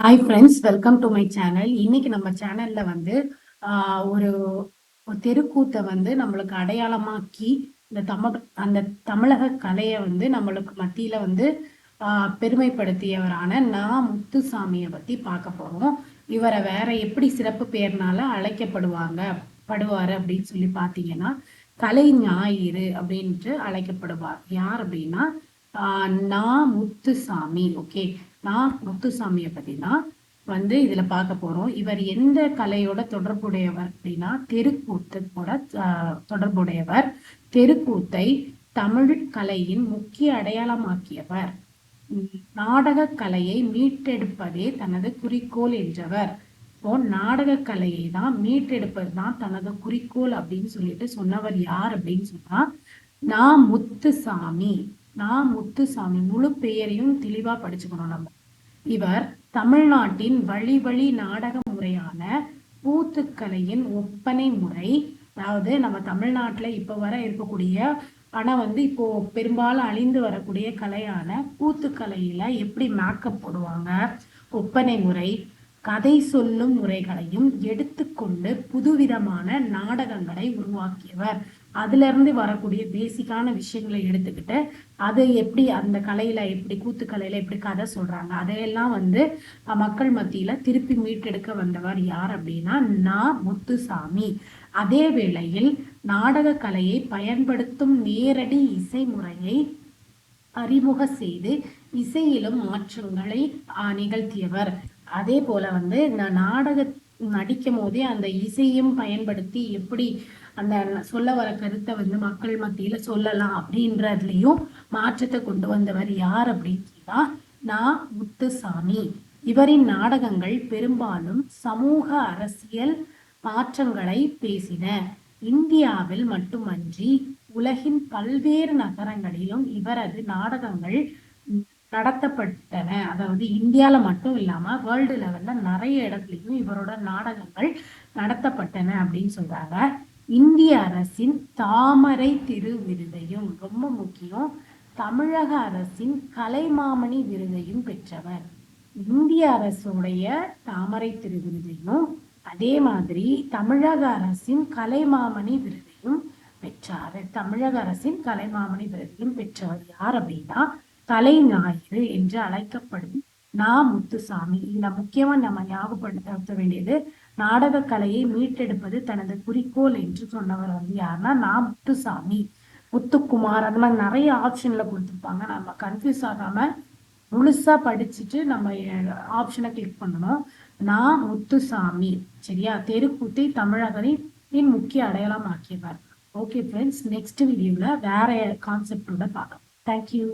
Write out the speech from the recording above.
Hi friends, welcome to my channel. இன்னைக்கு நம்ம சேனல்ல வந்து ஒரு தெருக்கூத்தை வந்து நம்மளுக்கு அடையாளமாக்கி இந்த அந்த தமிழக கலையை வந்து நம்மளுக்கு மத்தியில வந்து பெருமைப்படுத்தியவரான முத்துசாமியை பத்தி பார்க்க போறோம். இவரை வேற எப்படி சிறப்பு பெயர்னால படுவாரு அப்படின்னு சொல்லி பார்த்தீங்கன்னா, கலை ஞாயிறு அப்படின்ட்டு அழைக்கப்படுவார். யார் அப்படின்னா முத்துசாமி. ஓகே, முத்துசாமியை பத்தி தான் வந்து இதுல பார்க்க போறோம். இவர் எந்த கலையோட தொடர்புடையவர் அப்படின்னா தெருக்கூத்தோட தொடர்புடையவர். தெருக்கூத்தை தமிழ் கலையின் முக்கிய அடையாளமாக்கியவர். நாடக கலையை மீட்டெடுப்பதே தனது குறிக்கோள் என்றவர். இப்போ நாடக கலையை தான் மீட்டெடுப்பது தான் தனது குறிக்கோள் அப்படின்னு சொல்லிட்டு சொன்னவர் யார் அப்படின்னு சொன்னா முத்துசாமி. முத்துசாமி முழு பெயரையும் தெளிவா படிச்சுக்கணும் நம்ம. இவர் தமிழ்நாட்டின் வழி நாடக முறையான கூத்துக்கலையின் ஒப்பனை முறை, அதாவது நம்ம தமிழ்நாட்டுல இப்ப வர இருக்கக்கூடிய ஆனா வந்து இப்போ பெரும்பாலும் அழிந்து வரக்கூடிய கலையான கூத்துக்கலையில எப்படி மேக்கப் போடுவாங்க, ஒப்பனை முறை, கதை சொல்லும் முறைகளையும் எடுத்துக்கொண்டு புதுவிதமான நாடகங்களை உருவாக்கியவர். அதுல இருந்து வரக்கூடிய பேசிக்கான விஷயங்களை எடுத்துக்கிட்டு அது எப்படி அந்த கலையில எப்படி கூத்துக்கலையில எப்படி கதை சொல்றாங்க அதையெல்லாம் வந்து மக்கள் மத்தியில திருப்பி மீட்டெடுக்க வந்தவர் யார் அப்படின்னா முத்துசாமி. அதே வேளையில் நாடக கலையை பயன்படுத்தும் நேரடி இசை முறையை அறிமுக செய்து இசையிலும் மாற்றங்களை நிகழ்த்தியவர். அதே போல வந்து இந்த நாடக நடிக்கும் போதே அந்த இசையும் பயன்படுத்தி எப்படி அந்த சொல்ல வர கருத்தை வந்து மக்கள் மத்தியில சொல்லலாம் அப்படின்றதுலயும் மாற்றத்தை கொண்டு வந்தவர் யார் அப்படின்னா முத்துசாமி. இவரின் நாடகங்கள் பெரும்பாலும் சமூக அரசியல் மாற்றங்களை பேசின. இந்தியாவில் மட்டுமன்றி உலகின் பல்வேறு நகரங்களிலும் இவரது நாடகங்கள் நடத்தப்பட்டன. அதாவது இந்தியால மட்டும் இல்லாம வேர்ல்டு லெவல்ல நிறைய இடத்துலயும் இவரோட நாடகங்கள் நடத்தப்பட்டன அப்படின்னு சொல்றாங்க. இந்திய அரசின் தாமரை திரு விருதையும், ரொம்ப முக்கியம், தமிழக அரசின் கலைமாமணி விருதையும் பெற்றவர். இந்திய அரசுடைய தாமரை திரு விருதையும் அதே மாதிரி தமிழக அரசின் கலைமாமணி விருதையும் பெற்றாரு. தமிழக அரசின் கலைமாமணி விருதையும் பெற்றவர் யார் அப்படின்னா கலை ஞாயிறு என்று அழைக்கப்படும் முத்துசாமி. இதுல முக்கியமா நம்ம ஞாபகப்படுத்த வேண்டியது நாடக கலையை மீட்டெடுப்பது தனது குறிக்கோள் என்று சொன்னவர் வந்து யாருன்னா முத்துசாமி. முத்துக்குமார் அந்த மாதிரி நிறைய ஆப்ஷன்ல கொடுத்துருப்பாங்க. நம்ம கன்ஃபியூஸ் ஆகாம முழுசா படிச்சுட்டு நம்ம ஆப்ஷனை கிளிக் பண்ணணும். முத்துசாமி. சரியா? தெருக்கூத்தை தமிழகத்தின் முக்கிய அடையாளம் ஆக்கியவர். ஓகே ஃப்ரெண்ட்ஸ், நெக்ஸ்ட் வீடியோல வேற கான்செப்டோட பார்க்கலாம். தேங்க்யூ.